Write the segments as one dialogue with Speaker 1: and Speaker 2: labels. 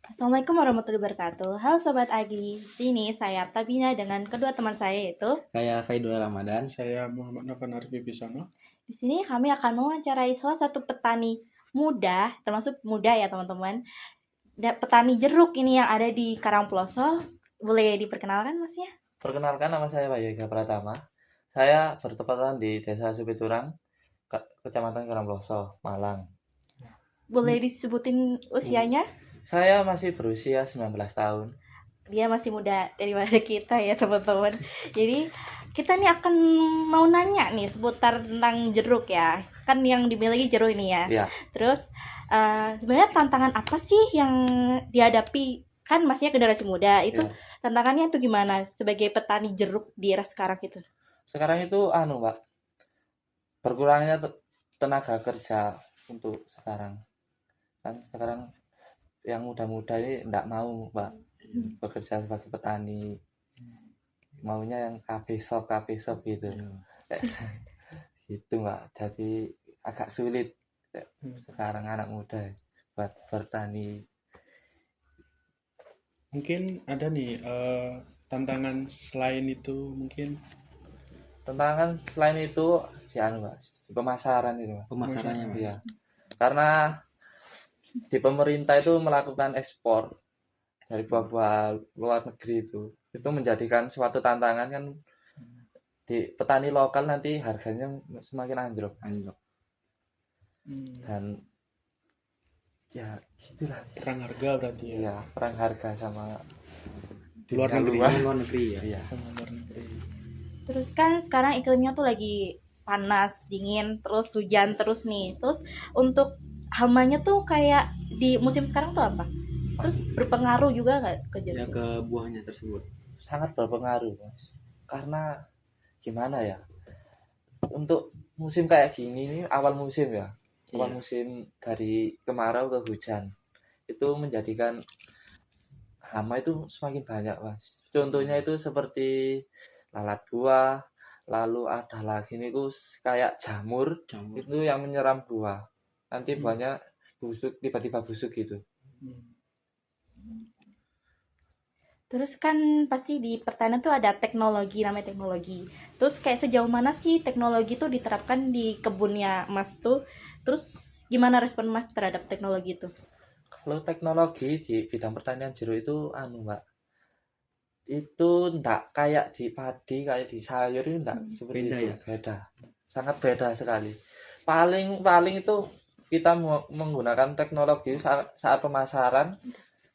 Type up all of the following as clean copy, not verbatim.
Speaker 1: Assalamualaikum warahmatullahi wabarakatuh. Halo Sobat Agi, sini saya Tabina dengan kedua teman saya yaitu.
Speaker 2: Saya Faidul Ramadan.
Speaker 3: Saya Muhammad Novan Arif Wibisono.
Speaker 1: Di sini kami akan mewawancarai salah satu petani muda, termasuk muda ya teman-teman. Petani jeruk ini yang ada di Karangploso. Boleh diperkenalkan masnya?
Speaker 2: Perkenalkan, nama saya Pak Yoga Pratama. Saya bertepatan di Desa Supiturang, Kecamatan Karangploso, Malang.
Speaker 1: Boleh disebutin usianya?
Speaker 2: Saya masih berusia 19 tahun.
Speaker 1: Dia masih muda daripada kita ya teman-teman. Jadi kita nih akan mau nanya nih seputar tentang jeruk ya. Kan yang dimiliki jeruk ini ya.
Speaker 2: Ya,
Speaker 1: Terus sebenarnya tantangan apa sih yang dihadapi? Kan masnya generasi muda itu
Speaker 2: ya.
Speaker 1: tantangannya itu gimana sebagai petani jeruk di era sekarang itu?
Speaker 2: Sekarang itu Pak, berkurangnya tenaga kerja untuk sekarang. Kan sekarang yang muda-muda ini enggak mau, Pak, bekerja sebagai petani. Maunya yang cafe shop gitu. Gitu, Pak. Jadi agak sulit sekarang anak muda buat bertani.
Speaker 3: Mungkin ada nih tantangan selain itu mungkin.
Speaker 2: Tantangan selain itu Pak, di pemasaran itu, Pak.
Speaker 3: Pemasarannya, Mas.
Speaker 2: Iya. Karena di pemerintah itu melakukan ekspor dari buah-buah luar negeri itu menjadikan suatu tantangan kan. Di petani lokal nanti harganya semakin anjlok. Dan ya gitulah,
Speaker 3: Perang harga berarti ya.
Speaker 2: ya perang harga sama
Speaker 3: Luar
Speaker 2: dunia
Speaker 3: negeri ya.
Speaker 2: Iya.
Speaker 3: Sama luar negeri.
Speaker 1: Terus kan sekarang iklimnya tuh lagi panas, dingin, terus hujan terus nih. Terus untuk hamanya tuh kayak di musim sekarang tuh apa? Terus berpengaruh juga nggak ke jeruk?
Speaker 4: Ya ke buahnya tersebut.
Speaker 2: Sangat berpengaruh, Mas. Karena gimana ya, untuk musim kayak gini nih, awal musim ya, awal musim dari kemarau ke hujan, itu menjadikan hama itu semakin banyak, Mas. Contohnya itu seperti lalat buah, lalu ada lagi nih kayak jamur itu yang menyerang buah. Nanti buahnya busuk, tiba-tiba busuk gitu.
Speaker 1: Terus kan pasti di pertanian tuh ada teknologi, namanya teknologi. Terus kayak sejauh mana sih teknologi tuh diterapkan di kebunnya Mas tuh? Terus gimana respon Mas terhadap teknologi itu?
Speaker 2: Kalau teknologi di bidang pertanian jeruk itu Mbak, itu enggak kayak di padi, kayak di sayur itu enggak seperti
Speaker 4: Beda
Speaker 2: itu.
Speaker 4: ya?
Speaker 2: Beda. Sangat beda sekali. Paling itu kita menggunakan teknologi saat pemasaran.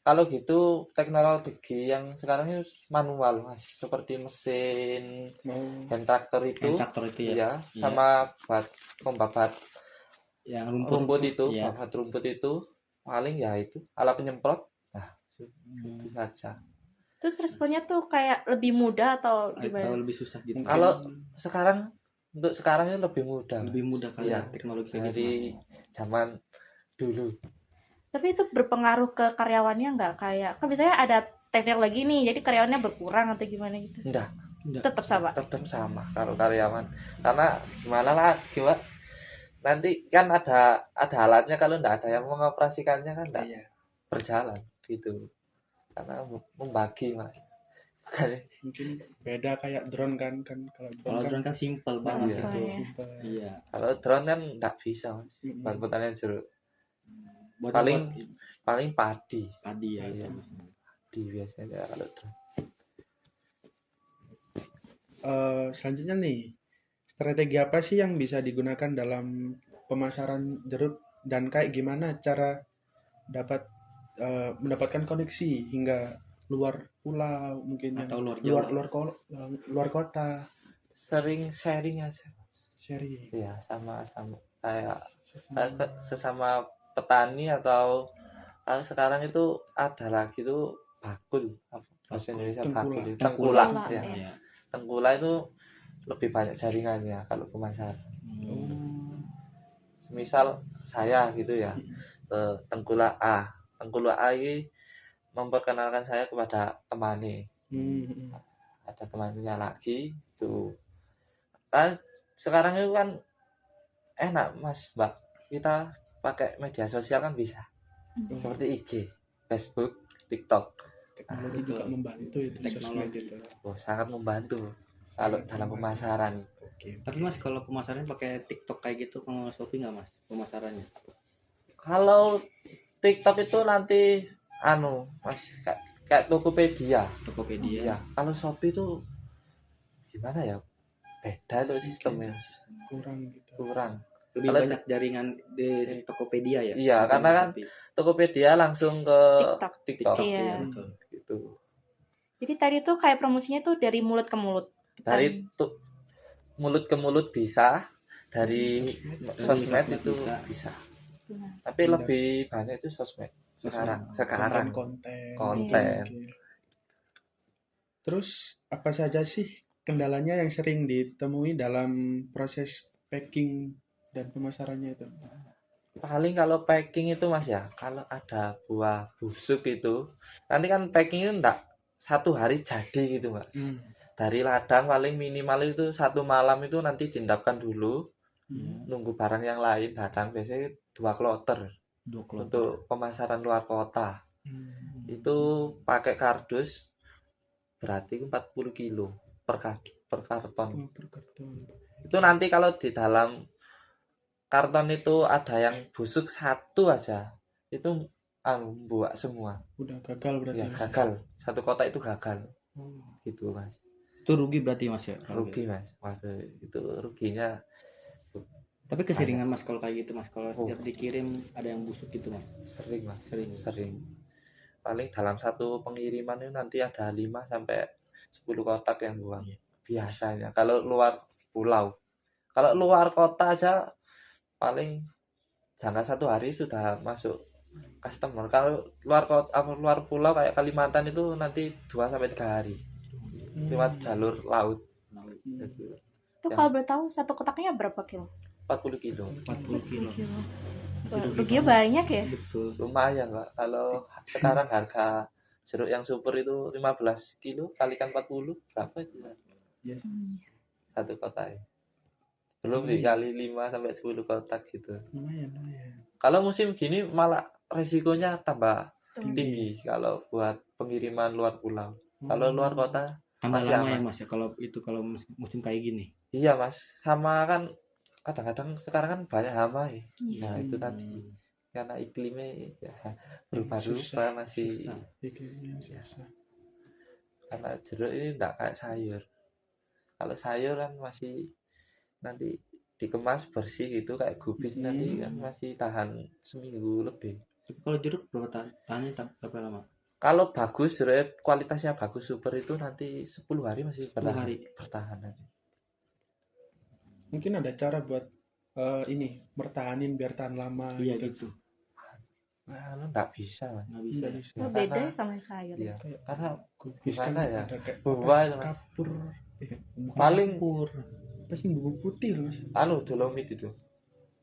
Speaker 2: Kalau gitu teknologi yang sekarang itu manual, Mas. Seperti mesin hand tractor itu.
Speaker 4: Hand tractor itu ya.
Speaker 2: Iya, sama buat membabat
Speaker 4: Yang
Speaker 2: rumput itu,
Speaker 4: ya.
Speaker 2: babat rumput itu paling ya itu alat penyemprot. Nah, itu saja.
Speaker 1: Terus responnya tuh kayak lebih mudah atau
Speaker 4: Atau
Speaker 1: gimana?
Speaker 4: lebih susah gitu.
Speaker 2: Kalau sekarang, untuk sekarang ini lebih mudah.
Speaker 4: Lebih mudah kali
Speaker 2: Iya,
Speaker 4: ya teknologi kayak
Speaker 2: dari
Speaker 4: gitu, Mas.
Speaker 2: zaman dulu.
Speaker 1: Tapi itu berpengaruh ke karyawannya nggak? Kayak kan biasanya ada teknologi nih, jadi karyawannya berkurang atau gimana gitu?
Speaker 2: Enggak,
Speaker 1: Tetap sama.
Speaker 2: tetap sama kalau karyawan. Karena gimana lagi, Pak? Nanti kan ada alatnya, kalau enggak ada yang mengoperasikannya kan enggak berjalan gitu. Karena membagi, Mas.
Speaker 4: Mungkin
Speaker 3: Beda kayak drone kan
Speaker 4: kalau drone kan simple banget
Speaker 2: Iya.
Speaker 4: itu.
Speaker 3: simple.
Speaker 4: Iya.
Speaker 2: Kalau drone kan enggak bisa, Mas. Buat pertanian jeruk.
Speaker 4: Buat
Speaker 2: Paling padi
Speaker 4: ya
Speaker 2: iya.
Speaker 4: itu.
Speaker 2: Padi biasanya kalau drone.
Speaker 3: Selanjutnya nih, strategi apa sih yang bisa digunakan dalam pemasaran jeruk dan kayak gimana cara dapat mendapatkan koneksi hingga luar pulau mungkin
Speaker 4: Atau luar
Speaker 3: luar
Speaker 4: Jawa.
Speaker 3: luar kota.
Speaker 2: Sering sharing aja.
Speaker 3: Sharing.
Speaker 2: Iya, sama kayak sesama petani, atau sekarang itu ada lagi tuh bakul, bahasa Indonesia bakul, tengkulak ya.
Speaker 4: Iya.
Speaker 2: Tengkulak itu lebih banyak jaringannya kalau pemasaran. Misal saya gitu ya, Tengkulak A ini memperkenalkan saya kepada temannya. Ada temannya lagi tuh. Kan sekarang itu kan enak, Mas, Mbak, kita pakai media sosial kan bisa. Seperti IG, Facebook, TikTok.
Speaker 3: Teknologi juga membantu itu, sosmed
Speaker 4: Teknologi.
Speaker 3: itu.
Speaker 2: Oh, sangat membantu kalau dalam pemasaran.
Speaker 3: Oke.
Speaker 4: Tapi Mas kalau pemasarannya pakai TikTok kayak gitu, kalau Shopee nggak Mas pemasarannya?
Speaker 2: Kalau TikTok itu nanti Mas, kayak Tokopedia.
Speaker 4: Tokopedia.
Speaker 2: Iya, kalau Shopee itu gimana ya? Beda loh sistemnya.
Speaker 3: Kurang gitu.
Speaker 2: Kurang.
Speaker 4: Lebih
Speaker 2: Kalau
Speaker 4: banyak jaringan di Tokopedia ya.
Speaker 2: Iya,
Speaker 4: dibanding
Speaker 2: karena kan
Speaker 4: Shopee.
Speaker 2: Tokopedia langsung ke
Speaker 1: TikTok.
Speaker 2: TikTok.
Speaker 1: Iya.
Speaker 4: Iya betul.
Speaker 2: Gitu.
Speaker 1: Jadi tadi tuh kayak promosinya tuh dari mulut ke mulut.
Speaker 2: Dari mulut ke mulut bisa, dari sosmed
Speaker 4: Sosmed
Speaker 2: itu
Speaker 4: bisa.
Speaker 2: bisa.
Speaker 1: Nah,
Speaker 2: Tapi lebih banyak itu sosmed sekarang.
Speaker 3: Konten.
Speaker 2: Konten.
Speaker 3: Oke. Terus apa saja sih kendalanya yang sering ditemui dalam proses packing dan pemasarannya itu?
Speaker 2: Paling kalau packing itu Mas ya, kalau ada buah busuk itu, nanti kan packing itu enggak satu hari jadi gitu Mas. Dari ladang paling minimal itu 1 malam itu nanti diendapkan dulu, nunggu barang yang lain datang, biasanya 2 kloter
Speaker 4: 2 kloter.
Speaker 2: untuk pemasaran luar kota. Itu pakai kardus berarti 40 kilo per karton.
Speaker 3: Per karton.
Speaker 2: Itu nanti kalau di dalam karton itu ada yang busuk satu aja, itu buak semua.
Speaker 3: Udah gagal berarti.
Speaker 2: Ya, gagal. Satu kotak itu gagal.
Speaker 3: Oh.
Speaker 2: Gitu Mas.
Speaker 4: Itu rugi berarti Mas ya? kalau
Speaker 2: Rugi Mas. Waduh, itu ruginya
Speaker 4: gitu. Tapi keseringan Mas kalau kayak gitu Mas, kalau
Speaker 2: Oh.
Speaker 4: setiap dikirim ada yang busuk gitu Mas.
Speaker 2: sering Mas.
Speaker 4: Sering.
Speaker 2: Paling dalam satu pengiriman itu nanti ada 5 sampai 10 kotak yang buang.
Speaker 4: Iya.
Speaker 2: Biasanya kalau luar pulau. Kalau luar kota aja paling jangka 1 hari sudah masuk customer. Kalau luar kota, luar pulau kayak Kalimantan itu nanti 2 sampai 3 hari lewat jalur laut. Gitu.
Speaker 1: itu kalau boleh tahu satu kotaknya berapa kilo?
Speaker 2: 40 kilo.
Speaker 4: 40 kilo.
Speaker 1: Wah, ruginya banyak ya.
Speaker 4: Betul.
Speaker 2: Lumayan Pak. Kalau sekarang harga jeruk yang super itu 15 kilo kalikan 40 berapa itu
Speaker 3: Yes.
Speaker 2: satu kotak ya? Belum dikali 5 sampai 10 kotak gitu.
Speaker 3: Lumayan.
Speaker 2: Kalau musim gini malah resikonya tambah
Speaker 3: Tinggi.
Speaker 2: tinggi kalau buat pengiriman luar pulau. Kalau luar kota
Speaker 4: Tambah
Speaker 2: masih
Speaker 4: lama
Speaker 2: aman.
Speaker 4: ya Mas ya kalau musim kayak gini.
Speaker 2: Iya Mas, sama kan kadang-kadang sekarang kan banyak hama ya.
Speaker 1: Iya.
Speaker 2: Nah itu tadi karena iklimnya ya berubah-ubah
Speaker 3: Susah.
Speaker 2: masih
Speaker 3: Pikirnya susah.
Speaker 2: karena jeruk ini enggak kayak sayur. Kalau sayur kan masih nanti dikemas bersih gitu kayak gubis nanti kan masih tahan seminggu lebih.
Speaker 4: Tapi kalau jeruk tahannya berapa lama?
Speaker 2: Kalau bagus jeruk kualitasnya bagus super itu nanti 10 hari masih
Speaker 4: 10 hari.
Speaker 2: bertahan nanti.
Speaker 3: Mungkin ada cara buat ini bertahanin biar tahan lama.
Speaker 4: Iya gitu.
Speaker 2: Nah, lu nggak bisa Mas.
Speaker 4: Nggak bisa.
Speaker 3: Nggak bisa.
Speaker 1: Oh, beda sama sayur.
Speaker 2: Iya.
Speaker 3: Kayak
Speaker 2: Karena
Speaker 3: Gubis
Speaker 2: gimana
Speaker 3: kan
Speaker 2: ya?
Speaker 3: ada kayak
Speaker 2: Buah itu, Mas.
Speaker 3: kapur. Bukan
Speaker 2: Paling
Speaker 3: kapur. Apa sih bubuk putih loh Mas?
Speaker 2: dolomit itu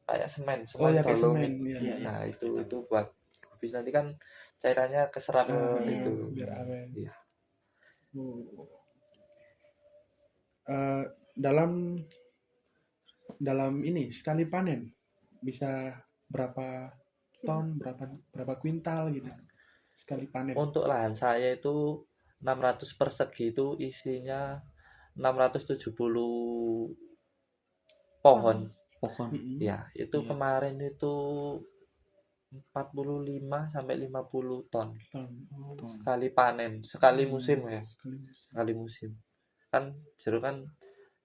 Speaker 2: kayak semen
Speaker 3: Oh ya kayak
Speaker 2: dolomit.
Speaker 3: semen. Iya.
Speaker 2: Nah itu buat gubis nanti kan cairannya keserap
Speaker 1: iya.
Speaker 2: itu.
Speaker 3: Biar awet.
Speaker 2: Iya.
Speaker 3: Dalam ini sekali panen bisa berapa ton, berapa kuintal gitu sekali panen.
Speaker 2: Untuk lahan saya itu 600 persegi itu isinya 670 pohon. Ya, itu
Speaker 3: Iya.
Speaker 2: kemarin itu 45 sampai 50 ton sekali panen, sekali musim ya. Sekali musim. Kan jeruk kan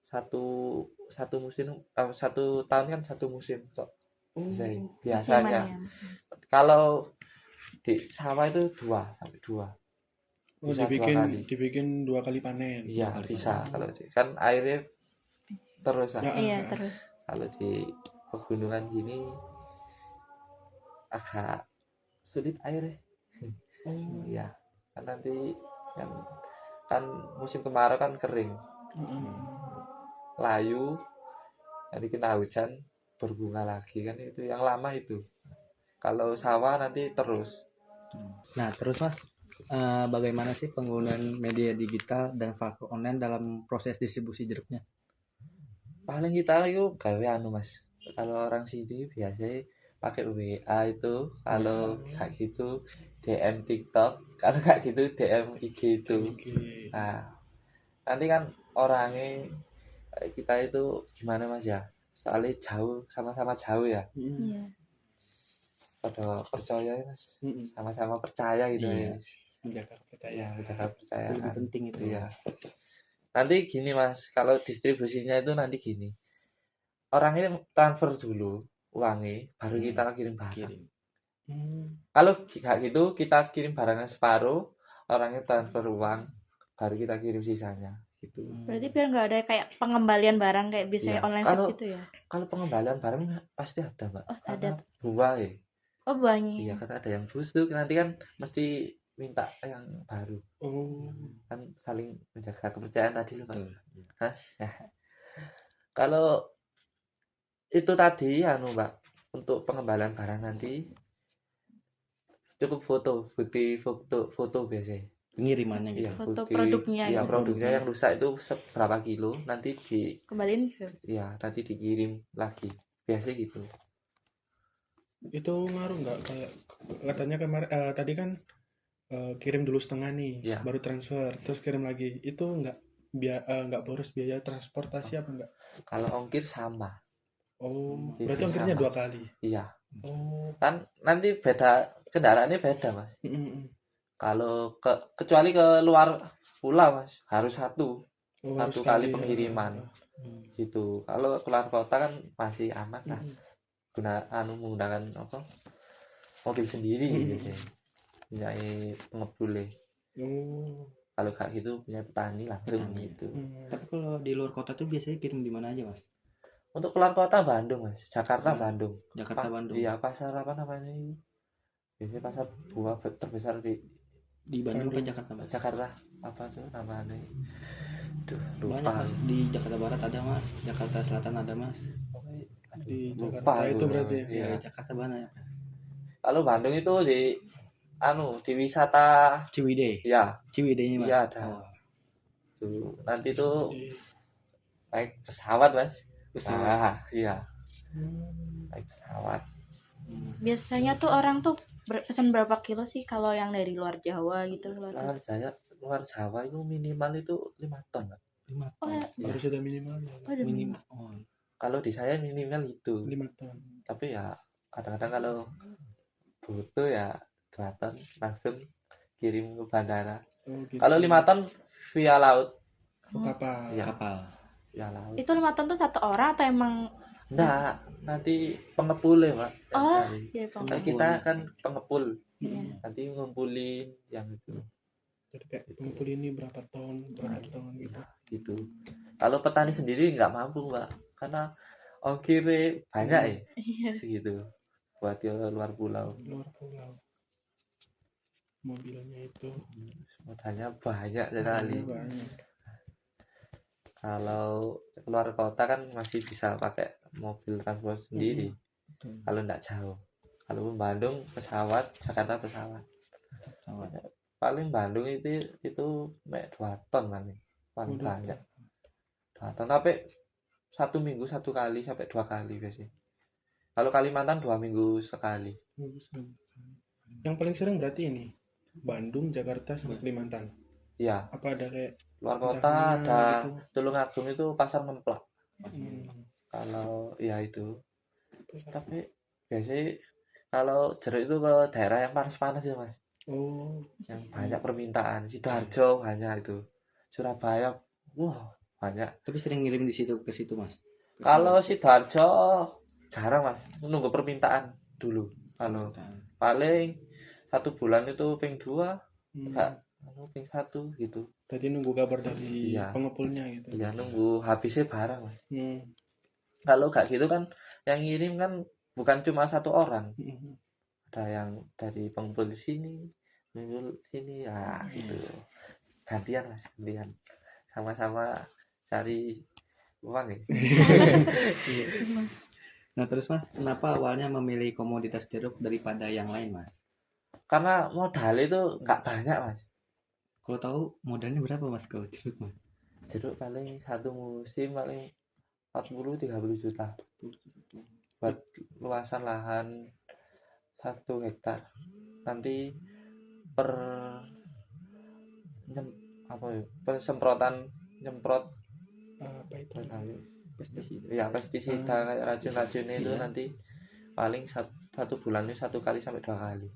Speaker 2: satu musim satu tahun kan satu musim kok. Biasanya. Kalau di sawah itu 2 sampai 2.
Speaker 3: Oh,
Speaker 2: Bisa 2 kali.
Speaker 3: dibikin 2 kali panen.
Speaker 2: Iya, bisa. Kalau kan airnya terus lah.
Speaker 1: Iya, terus.
Speaker 2: Kalau di pegunungan gini agak sulit airnya. Iya. Kan nanti kan musim kemarau kan kering. Layu. Nanti kena hujan berbunga lagi kan itu yang lama itu. Kalau sawah nanti terus.
Speaker 4: Nah, terus Mas, bagaimana sih penggunaan media digital dan platform online dalam proses distribusi jeruknya?
Speaker 2: Paling kita itu gawe Mas. Kalau orang sini biasanya pakai WA itu, kalau kayak gitu DM TikTok, kalau nggak gitu DM IG itu.
Speaker 3: Oke.
Speaker 2: Nah, nanti kan orangnya kita itu gimana Mas ya? Soalnya jauh, sama-sama jauh ya.
Speaker 1: Iya.
Speaker 2: Pada percaya ya Mas.
Speaker 3: Mm-mm.
Speaker 2: Sama-sama percaya gitu
Speaker 4: Iya.
Speaker 2: ya.
Speaker 3: Menjaga
Speaker 2: Ya,
Speaker 3: kepercayaan.
Speaker 2: menjaga
Speaker 4: Itu
Speaker 2: kepercayaan.
Speaker 4: lebih penting itu.
Speaker 2: Iya. Nanti gini Mas, kalau distribusinya itu nanti gini. Orangnya transfer dulu uangnya, baru kita kirim barang.
Speaker 4: Kirim.
Speaker 2: Kalau kayak gitu kita kirim barangnya separuh, orangnya transfer uang, baru kita kirim sisanya gitu.
Speaker 1: Berarti biar nggak ada kayak pengembalian barang kayak biasanya
Speaker 2: Iya.
Speaker 1: online
Speaker 2: Kalau-
Speaker 1: shop gitu ya.
Speaker 2: Kalau pengembalian barang pasti ada Mbak.
Speaker 1: Oh,
Speaker 2: Karena
Speaker 1: ada.
Speaker 2: buah ya.
Speaker 1: Oh, banyak.
Speaker 2: Iya, kan ada yang busuk, nanti kan mesti minta yang baru.
Speaker 3: Oh.
Speaker 2: Kan saling menjaga kepercayaan tadi loh Pak.
Speaker 4: Betul.
Speaker 2: Mas. Nah, kalau itu tadi anu Mbak, untuk pengembalian barang nanti cukup bukti foto biasanya.
Speaker 4: Pengirimannya gitu.
Speaker 2: Iya,
Speaker 1: Foto
Speaker 2: bukti,
Speaker 1: produknya
Speaker 2: iya,
Speaker 1: gitu.
Speaker 2: produknya yang rusak itu seberapa kilo, nanti
Speaker 1: Kembaliin ke
Speaker 2: nanti dikirim lagi. Biasanya gitu.
Speaker 3: Itu ngaruh nggak kayak katanya kemarin tadi kan kirim dulu setengah nih,
Speaker 2: Iya.
Speaker 3: baru transfer, terus kirim lagi. Itu nggak boros biaya transportasi apa enggak?
Speaker 2: Kalau ongkir sama.
Speaker 3: Oh,
Speaker 2: Gitu,
Speaker 3: berarti ongkirnya
Speaker 2: sama.
Speaker 3: 2 kali.
Speaker 2: Iya.
Speaker 3: Oh.
Speaker 2: Kan nanti beda kendaraannya beda, Mas.
Speaker 3: Mm-mm.
Speaker 2: Kalau kecuali ke luar pulau, Mas, harus satu
Speaker 3: Oh,
Speaker 2: satu
Speaker 3: harus
Speaker 2: kali
Speaker 3: sekali,
Speaker 2: pengiriman. Gitu. Kalau keluar kota kan masih aman lah. Menggunakan apa? Mobil sendiri
Speaker 3: Mm-mm.
Speaker 2: biasanya. Punya pengepul.
Speaker 3: Oh.
Speaker 2: Kalau kayak gitu punya petani langsung
Speaker 4: Petani.
Speaker 2: gitu.
Speaker 4: Tapi kalau di luar kota tuh biasanya kirim di mana aja, Mas?
Speaker 2: Untuk keluar kota Bandung, Mas. Jakarta,
Speaker 4: Nah,
Speaker 2: Bandung.
Speaker 4: Jakarta, Bandung.
Speaker 2: Iya, pasar apa namanya ini? Biasanya pasar buah terbesar di
Speaker 4: Di Bandung apa
Speaker 3: Bandung.
Speaker 4: Jakarta, Mas?
Speaker 2: Jakarta. Apa tuh namanya? Duh, lupa.
Speaker 4: Banyak, Mas. Di Jakarta Barat ada, Mas. Jakarta Selatan ada, Mas.
Speaker 3: Di
Speaker 2: Lupa
Speaker 3: Jakarta itu
Speaker 2: gua
Speaker 3: berarti
Speaker 2: namanya.
Speaker 3: ya?
Speaker 2: Iya.
Speaker 4: Ya, Jakarta banyak.
Speaker 2: Kalau Bandung itu di wisata
Speaker 4: Ciwidey.
Speaker 2: ya.
Speaker 4: Ciwidey-nya, Mas.
Speaker 2: Iya, ada.
Speaker 4: Oh,
Speaker 2: Tuh, nanti tuh
Speaker 3: Di-
Speaker 2: naik pesawat, Mas.
Speaker 4: pesawat.
Speaker 2: Nah, iya,
Speaker 3: Hmm.
Speaker 2: naik pesawat.
Speaker 1: biasanya tuh orang tuh pesan berapa kilo sih kalau yang dari luar Jawa gitu
Speaker 2: Luar Jawa itu minimal itu 5 ton, Pak.
Speaker 4: 5
Speaker 1: Oh,
Speaker 4: ton.
Speaker 1: ya.
Speaker 2: Iya.
Speaker 3: Harus ada minimalnya.
Speaker 1: Oh, ada
Speaker 4: Minimal. Oh.
Speaker 2: Kalau di saya minimal itu.
Speaker 3: 5 ton.
Speaker 2: Tapi ya kadang-kadang kalau butuh ya 2 ton langsung kirim ke bandara.
Speaker 3: Oh, gitu.
Speaker 2: Kalau 5 ton via laut.
Speaker 3: Oh, kapal.
Speaker 2: Iya.
Speaker 4: Kapal.
Speaker 2: Via laut.
Speaker 1: Itu 5 ton tuh satu orang atau emang
Speaker 2: Enggak, nanti pengepul ya, Pak. yang
Speaker 1: oh
Speaker 2: cari.
Speaker 1: iya
Speaker 2: Kayak
Speaker 1: pengepul.
Speaker 2: kita kan pengepul.
Speaker 1: Iya.
Speaker 2: Nanti ngumpulin yang itu.
Speaker 3: Jadi kayak pengumpul ini berapa ton gitu.
Speaker 2: Gitu. Kalau petani sendiri nggak mampu, Mbak. Karena ongkirnya banyak ya.
Speaker 1: Iya.
Speaker 2: Segitu. Buat ke luar pulau.
Speaker 3: Luar pulau. Mobilnya itu
Speaker 2: Modalnya banyak sekali.
Speaker 3: banyak.
Speaker 2: Kalau keluar kota kan masih bisa pakai mobil transport sendiri.
Speaker 3: Betul.
Speaker 2: Kalau nggak jauh. Kalau Bandung pesawat, Jakarta pesawat. Paling Bandung itu 2 ton kan nih. Paling
Speaker 3: Udah.
Speaker 2: banyak. 2 ton tapi 1 minggu 1 kali sampai 2 kali biasanya. Kalau Kalimantan 2 minggu sekali.
Speaker 3: Yang paling sering berarti ini Bandung, Jakarta, sama Kalimantan.
Speaker 2: Iya,
Speaker 3: Apa ada kayak
Speaker 2: luar
Speaker 3: entah
Speaker 2: kota
Speaker 3: mana
Speaker 2: ada
Speaker 3: gitu?
Speaker 2: Tulungagung itu pasar ngemplak.
Speaker 3: Hmm.
Speaker 2: Kalau ya itu. Tapi biasanya kalau jeruk itu ke daerah yang panas-panas ya, Mas.
Speaker 3: Oh,
Speaker 2: Yang banyak permintaan. Sidoarjo banyak itu. Surabaya, wah, banyak.
Speaker 4: Tapi sering ngirim di situ ke situ, Mas.
Speaker 2: Kalau Sidoarjo jarang, Mas. Nunggu permintaan dulu. Kalau paling 1 bulan itu ping 2, enggak, ping 1 gitu.
Speaker 3: berarti nunggu kabar dari
Speaker 2: Iya.
Speaker 3: pengepulnya gitu.
Speaker 2: Ya nunggu habisnya barang, Mas.
Speaker 3: Hmm.
Speaker 2: Kalau kayak gitu kan yang ngirim kan bukan cuma 1 orang.
Speaker 3: Hmm.
Speaker 2: Ada yang dari pengepul sini, ya gitu. Gantian, Mas, gantian. Sama-sama cari uang ya.
Speaker 4: Nah, terus Mas, kenapa awalnya memilih komoditas jeruk daripada yang lain, Mas?
Speaker 2: Karena modal itu nggak banyak, Mas.
Speaker 4: Kalau tahu modalnya berapa, Mas, kalau jeruk, Mas?
Speaker 2: Jeruk paling 1 musim paling 40-30 juta. Buat luasan lahan 1 hektar. Nanti per apa ya, semprotan nyemprot
Speaker 3: Apa itu?
Speaker 4: pestisida.
Speaker 2: ya pestisida kayak racun-racun itu
Speaker 4: Iya.
Speaker 2: nanti paling satu bulan itu 1 kali sampai 2 kali.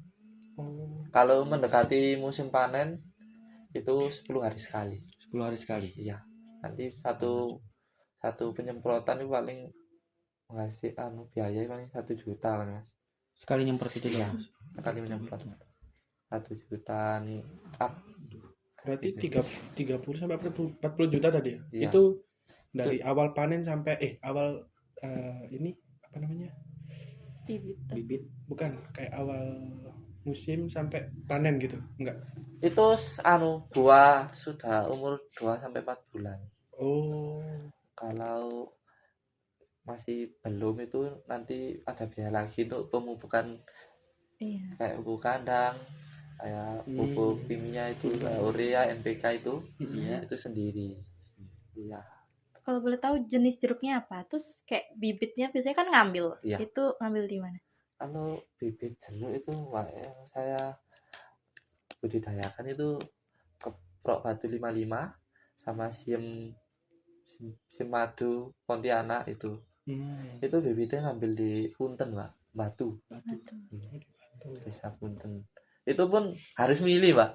Speaker 3: Oh,
Speaker 2: Kalau mendekati musim panen itu 10 hari sekali.
Speaker 4: 10 hari sekali.
Speaker 2: Iya. Nanti satu penyemprotan itu paling ngasih biaya paling 1 juta kan, Mas.
Speaker 4: Sekali nyemprot itu
Speaker 2: Iya.
Speaker 4: doang.
Speaker 2: Sekali menyemprot 1 juta nih up.
Speaker 3: berarti 30 sampai 40 juta tadi ya?
Speaker 2: Iya.
Speaker 3: Itu dari awal panen sampai awal ini apa namanya?
Speaker 1: Bibit.
Speaker 4: Bibit.
Speaker 3: Bukan, kayak awal musim sampai panen gitu. Enggak.
Speaker 2: Itu buah sudah umur 2 sampai 4 bulan.
Speaker 3: Oh,
Speaker 2: Kalau masih belum itu nanti ada biaya lagi untuk pemupukan
Speaker 1: Iya.
Speaker 2: kayak pupuk kandang, kayak pupuk kimia itu kayak urea, NPK itu
Speaker 4: Iya.
Speaker 2: itu sendiri. Iya.
Speaker 1: Kalau boleh tahu jenis jeruknya apa? Terus kayak bibitnya biasanya kan ngambil.
Speaker 2: Iya.
Speaker 1: Itu ngambil di mana?
Speaker 2: Kalau bibit jeruk itu yang saya budidayakan itu keprok batu 55 sama sim madu Pontianak itu. Itu bibitnya ngambil di Punten, Pak. Batu. Desa Punten. Itu pun harus milih, Pak.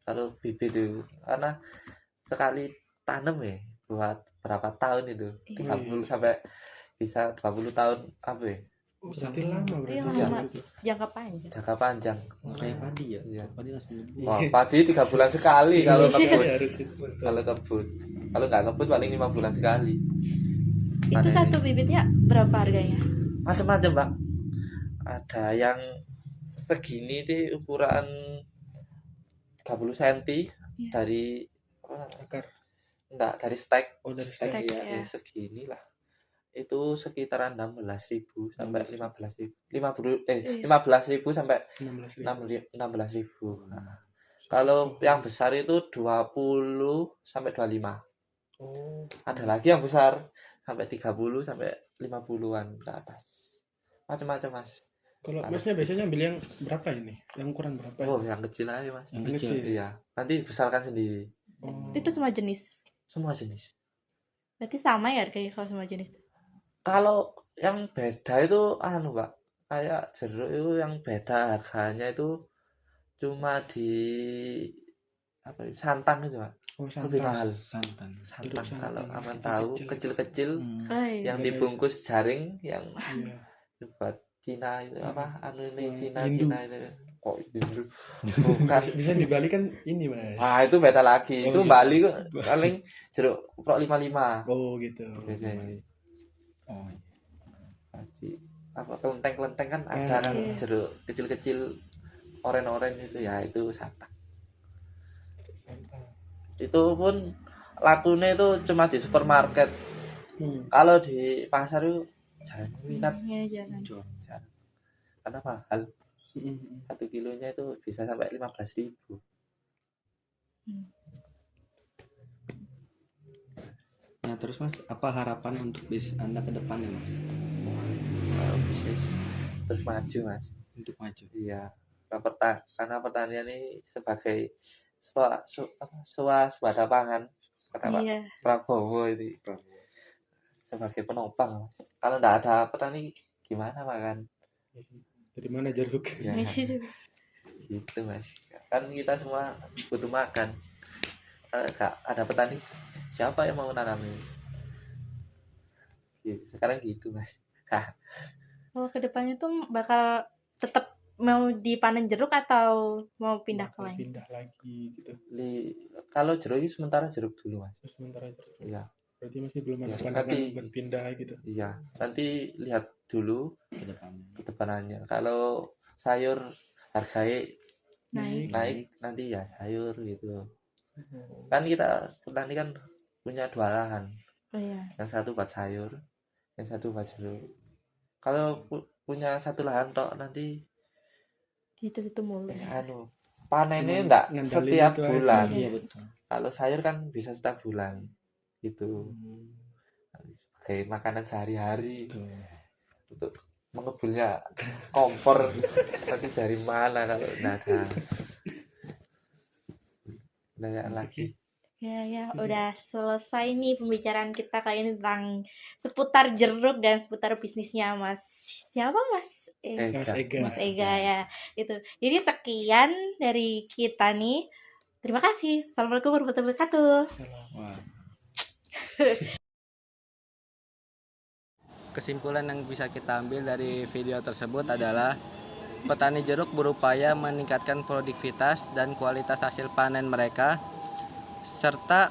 Speaker 2: Kalau bibit itu karena sekali tanam ya buat berapa tahun itu? 30 sampai bisa 20 tahun apa ya?
Speaker 3: berarti lama
Speaker 1: Iya,
Speaker 3: berarti.
Speaker 1: lama. Jangka panjang.
Speaker 2: Jangka panjang.
Speaker 4: Kayak padi ya.
Speaker 2: Iya.
Speaker 4: Padi langsung.
Speaker 2: Wah, padi 3 bulan sekali kalau
Speaker 3: Iya,
Speaker 2: kebun.
Speaker 3: harus itu.
Speaker 2: Kalau kebun. Kalau nggak kebun paling 5 bulan sekali.
Speaker 1: Itu
Speaker 2: Panen.
Speaker 1: satu bibitnya berapa harganya?
Speaker 2: Macam-macam, Pak. Ada yang segini di ukuran 30 cm
Speaker 1: Iya.
Speaker 2: dari
Speaker 3: Akar.
Speaker 2: enggak dari stek.
Speaker 3: Oh, dari
Speaker 2: Stek
Speaker 1: stek,
Speaker 2: ya,
Speaker 1: ya.
Speaker 2: Segini lah. Itu sekitaran 16.000 sampai 15.000. 15.000 sampai
Speaker 3: 16.000.
Speaker 2: 16.000. Nah, kalau yang besar itu 20 sampai 25.
Speaker 3: Oh,
Speaker 2: Ada lagi yang besar sampai 30 sampai 50-an ke atas. Macam-macam, Mas.
Speaker 3: kalau masnya biasanya ambil yang berapa ini? Yang ukuran berapa?
Speaker 2: Oh, yang kecil aja, Mas.
Speaker 4: Yang
Speaker 3: Yang
Speaker 4: kecil.
Speaker 3: kecil.
Speaker 2: Iya, nanti besarkan sendiri.
Speaker 3: Oh.
Speaker 1: Itu semua jenis.
Speaker 2: Semua jenis.
Speaker 1: Berarti sama ya harganya kalau semua jenis?
Speaker 2: Kalau yang beda itu Pak. Kayak jeruk itu yang beda harganya itu cuma di apa ya, santan itu, Pak.
Speaker 3: Oh,
Speaker 2: Lebih
Speaker 3: santan.
Speaker 2: mahal.
Speaker 4: Santan.
Speaker 2: Santan
Speaker 3: Jeruk
Speaker 2: kalau
Speaker 3: santan,
Speaker 2: aman
Speaker 3: kecil-kecil.
Speaker 2: tahu kecil-kecil
Speaker 1: Oh, iya.
Speaker 2: yang
Speaker 3: Iya,
Speaker 2: dibungkus jaring yang
Speaker 3: Iya.
Speaker 2: buat Cina itu apa? Anu ini
Speaker 3: Hindu.
Speaker 2: Cina itu. Kok Hindu? Bukan.
Speaker 3: Bisa di Bali kan ini, Mas.
Speaker 2: Ah, itu beda lagi.
Speaker 3: Oh,
Speaker 2: Itu
Speaker 3: gitu.
Speaker 2: Bali kok paling jeruk pro 55.
Speaker 3: Oh, gitu.
Speaker 2: Biasanya.
Speaker 4: Oh.
Speaker 2: Pasti apa kelenteng-kelenteng kan ada kan
Speaker 1: Iya.
Speaker 2: jeruk kecil-kecil oren-oren itu ya itu santan.
Speaker 3: Santan.
Speaker 2: Itu pun lakunya itu cuma di supermarket. Kalau di pasar itu jarang minat.
Speaker 1: Iya, jangan.
Speaker 2: Jarang. Karena mahal. 1 kilonya itu bisa sampai 15.000.
Speaker 4: Nah, terus Mas, apa harapan untuk bisnis Anda ke depannya, Mas?
Speaker 2: Kalau bisnis terus maju, Mas.
Speaker 4: Untuk maju.
Speaker 2: Iya. Karena pertanian ini sebagai swasembada pangan kata Pak
Speaker 1: Iya.
Speaker 2: Prabowo itu sebagai penopang. Mas. Kalau nggak ada petani gimana makan?
Speaker 3: Dari mana jeruk?
Speaker 2: Ya, gitu, Mas. Kan kita semua butuh makan. Kalau nggak ada petani, siapa yang mau nanami? Gitu. Sekarang gitu, Mas.
Speaker 1: Kalau kedepannya tuh bakal tetap mau dipanen jeruk atau mau pindah ke lain?
Speaker 3: Pindah lagi gitu.
Speaker 2: Kalau jeruk ini sementara jeruk dulu, Mas.
Speaker 3: Sementara jeruk.
Speaker 2: Iya.
Speaker 3: Berarti masih belum ada
Speaker 2: Ya,
Speaker 3: pandangan
Speaker 2: nanti-
Speaker 3: buat pindah gitu.
Speaker 2: Iya, nanti lihat dulu
Speaker 4: Ke depannya.
Speaker 2: ke depanannya. Kalau sayur harganya naik nanti ya sayur gitu. Kan kita petani kan punya 2 lahan.
Speaker 1: Oh iya.
Speaker 2: Yang satu buat sayur, yang satu buat jeruk. Kalau punya 1 lahan tok nanti
Speaker 1: Itu mulu.
Speaker 2: panennya
Speaker 3: Cuman
Speaker 2: enggak
Speaker 3: ngandelin
Speaker 2: setiap
Speaker 3: itu aja.
Speaker 2: bulan.
Speaker 4: Iya, betul.
Speaker 2: Kalau sayur kan bisa setiap bulan gitu. Kayak makanan sehari-hari.
Speaker 3: Tuh.
Speaker 2: Untuk mengebulnya kompor tapi dari mana kalau enggak ada pembelajaran lagi.
Speaker 1: Ya, udah selesai nih pembicaraan kita kali ini tentang seputar jeruk dan seputar bisnisnya Mas. Siapa Mas?
Speaker 3: Mas
Speaker 2: Ega.
Speaker 3: Ega.
Speaker 1: Mas Ega ya. Itu. Jadi sekian dari kita nih. Terima kasih. Assalamualaikum warahmatullahi wabarakatuh.
Speaker 4: Wah. Kesimpulan yang bisa kita ambil dari video tersebut adalah petani jeruk berupaya meningkatkan produktivitas dan kualitas hasil panen mereka, serta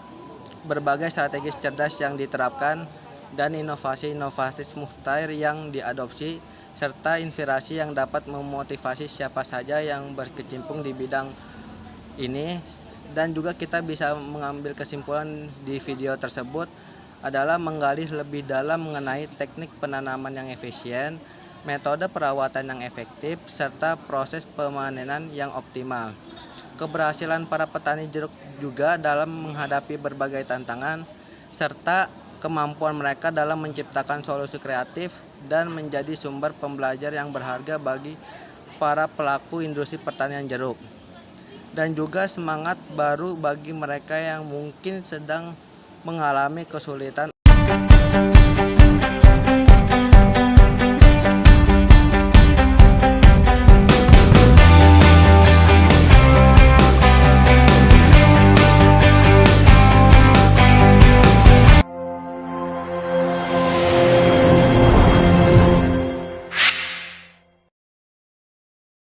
Speaker 4: berbagai strategi cerdas yang diterapkan dan inovasi-inovasi muhtair yang diadopsi, serta inspirasi yang dapat memotivasi siapa saja yang berkecimpung di bidang ini. Dan juga kita bisa mengambil kesimpulan di video tersebut adalah menggali lebih dalam mengenai teknik penanaman yang efisien, metode perawatan yang efektif, serta proses pemanenan yang optimal. Keberhasilan para petani jeruk juga dalam menghadapi berbagai tantangan, serta kemampuan mereka dalam menciptakan solusi kreatif dan menjadi sumber pembelajar yang berharga bagi para pelaku industri pertanian jeruk. Dan juga semangat baru bagi mereka yang mungkin sedang mengalami kesulitan